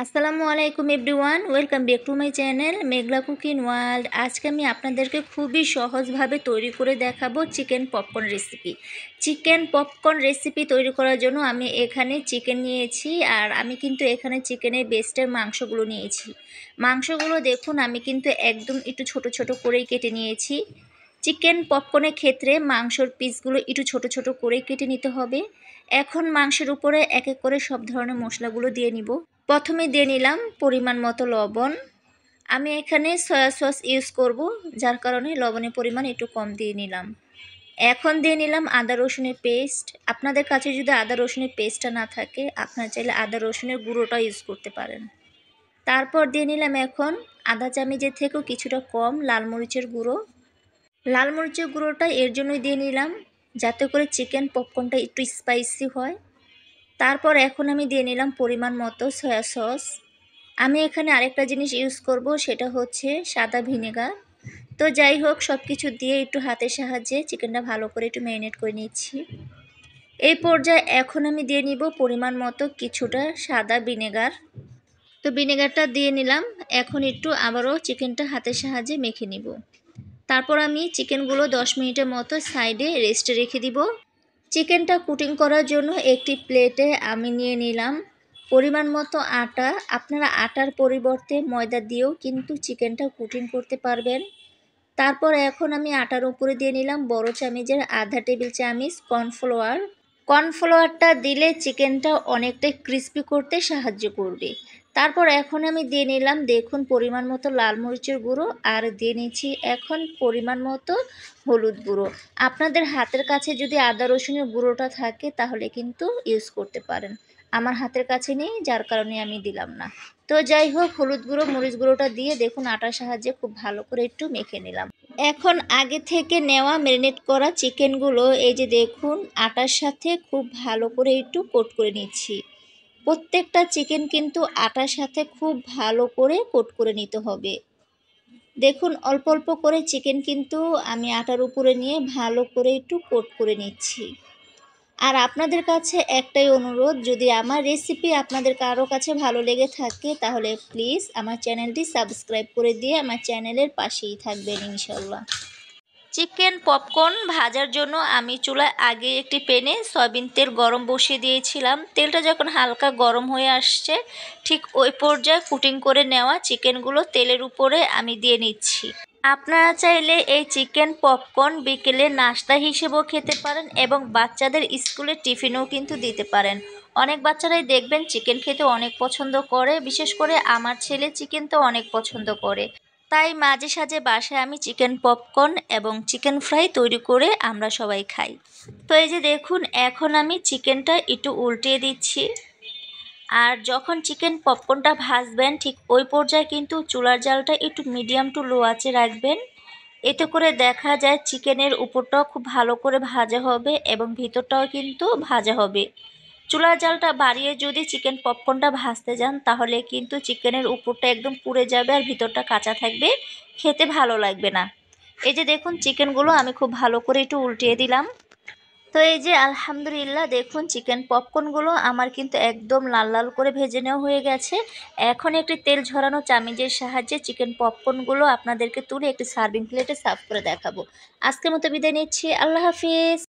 আসসালামু আলাইকুম everyone, welcome back to my channel Meghla cooking world. আজকে আমি আপনাদেরকে খুবই সহজভাবে তৈরি করে দেখাবো chicken popcorn recipe. Chicken popcorn recipe তৈরি করার জন্য আমি এখানে চিকেন নিয়েছি, আর আমি কিন্তু এখানে চিকেনের বেস্টের মাংসগুলো নিয়েছি। মাংসগুলো দেখুন, আমি কিন্তু একদম একটু ছোট ছোট করেই কেটে নিয়েছি। চিকেন পপকর্নের ক্ষেত্রে মাংসর পিসগুলো একটু ছোট ছোট করেই কেটে নিতে হবে। এখন মাংসের উপরে এক এক করে সব ধরনের মশলাগুলো দিয়ে নিব। প্রথমে দিয়ে নিলাম পরিমাণ মতো লবণ। আমি এখানে সয়া সস ইউজ করব, যার কারণে লবণের পরিমাণ একটু কম দিয়ে নিলাম। এখন দিয়ে নিলাম আদা রসুনের পেস্ট। আপনাদের কাছে যদি আদা রসুনের পেস্টটা না থাকে, আপনারা চাইলে আদা রসুনের গুঁড়োটা ইউজ করতে পারেন। তারপর দিয়ে নিলাম এখন আধা চামচের থেকেও কিছুটা কম লাল মরিচের গুঁড়ো। লাল মরিচের গুঁড়োটা এর জন্যই দিয়ে নিলাম যাতে করে চিকেন পপকর্নটা একটু স্পাইসি হয়। তারপর এখন আমি দিয়ে নিলাম পরিমাণ মতো সয়া সস। আমি এখানে আরেকটা জিনিস ইউজ করব, সেটা হচ্ছে সাদা ভিনেগার। তো যাই হোক, সব কিছু দিয়ে একটু হাতের সাহায্যে চিকেনটা ভালো করে একটু ম্যারিনেট করে নিচ্ছি। এই পর্যায়ে এখন আমি দিয়ে নিব পরিমাণ মতো কিছুটা সাদা ভিনেগার। তো ভিনেগারটা দিয়ে নিলাম। এখন একটু আবারও চিকেনটা হাতের সাহায্যে মেখে নিব। তারপর আমি চিকেনগুলো 10 মিনিটের মতো সাইডে রেস্টে রেখে দিব। চিকেনটা কুটিং করার জন্য একটি প্লেটে আমি নিয়ে নিলাম পরিমাণ মতো আটা। আপনারা আটার পরিবর্তে ময়দা দিয়েও কিন্তু চিকেনটা কুটিং করতে পারবেন। তারপর এখন আমি আটার উপরে দিয়ে নিলাম বড় চামচের আধা টেবিল চামচ কর্নফ্লাওয়ার। কর্নফ্লাওয়ারটা দিলে চিকেনটা অনেকটাই ক্রিস্পি করতে সাহায্য করবে। তারপর এখন আমি দিয়ে নিলাম দেখুন পরিমাণ মতো লাল মরিচের গুঁড়ো, আর দিয়ে নিচ্ছি এখন পরিমাণ মতো হলুদ গুঁড়ো। আপনাদের হাতের কাছে যদি আদা রসুনের গুঁড়োটা থাকে তাহলে কিন্তু ইউজ করতে পারেন। আমার হাতের কাছে নেই, যার কারণে আমি দিলাম না। তো যাই হোক, হলুদ গুঁড়ো মরিচ গুঁড়োটা দিয়ে দেখুন আটার সাহায্যে খুব ভালো করে একটু মেখে নিলাম। এখন আগে থেকে নেওয়া ম্যারিনেট করা চিকেনগুলো এই যে দেখুন আটার সাথে খুব ভালো করে একটু কোট করে নিচ্ছি। প্রত্যেকটা চিকেন কিন্তু আটার সাথে খুব ভালো করে কোট করে নিতে হবে। দেখুন অল্প অল্প করে চিকেন কিন্তু আমি আটার উপরে নিয়ে ভালো করে একটু কোট করে নিচ্ছি। আর আপনাদের কাছে একটাই অনুরোধ, যদি আমার রেসিপি আপনাদের কারো কাছে ভালো লেগে থাকে তাহলে প্লিজ আমার চ্যানেলটি সাবস্ক্রাইব করে দিয়ে আমার চ্যানেলের পাশেই থাকবেন ইনশাল্লাহ। চিকেন পপকর্ন ভাজার জন্য আমি চুলায় আগে একটি প্যানে সয়াবিন তেল গরম বসিয়ে দিয়েছিলাম। তেলটা যখন হালকা গরম হয়ে আসছে, ঠিক ওই পর্যায়ে কুটিং করে নেওয়া চিকেনগুলো তেলের উপরে আমি দিয়ে নিচ্ছি। আপনারা চাইলে এই চিকেন পপকর্ন বিকেলে নাস্তা হিসেবেও খেতে পারেন এবং বাচ্চাদের স্কুলের টিফিনেও কিন্তু দিতে পারেন। অনেক বাচ্চারাই দেখবেন চিকেন খেতে অনেক পছন্দ করে, বিশেষ করে আমার ছেলে চিকেন তো অনেক পছন্দ করে। তাই মাঝে সাঝে বাসায় আমি চিকেন পপকর্ন এবং চিকেন ফ্রাই তৈরি করে আমরা সবাই খাই। তো এই যে দেখুন এখন আমি চিকেনটা একটু উল্টিয়ে দিচ্ছি। আর যখন চিকেন পপকর্নটা ভাজবেন ঠিক ওই পর্যায়ে কিন্তু চুলার জালটা একটু মিডিয়াম টু লো আঁচে রাখবেন। এতে করে দেখা যায় চিকেনের উপরটাও খুব ভালো করে ভাজা হবে এবং ভিতরটাও কিন্তু ভাজা হবে। চুলার জালটা বাড়িয়ে যদি চিকেন পপকর্নটা ভাজতে যান তাহলে কিন্তু চিকেনের উপরটা একদম পুড়ে যাবে আর ভিতরটা কাঁচা থাকবে, খেতে ভালো লাগবে না। এই যে দেখুন চিকেনগুলো আমি খুব ভালো করে একটু উল্টিয়ে দিলাম। তো এই যে আলহামদুলিল্লাহ দেখুন চিকেন পপকর্নগুলো আমার কিন্তু একদম লাল লাল করে ভেজে নেওয়া হয়ে গেছে। এখন একটি তেল ঝরানো চামচের সাহায্যে চিকেন পপকর্নগুলো আপনাদেরকে তুলে একটি সার্ভিং প্লেটে সার্ভ করে দেখাবো। আজকের মতো বিদায় নিচ্ছি, আল্লাহ হাফিজ।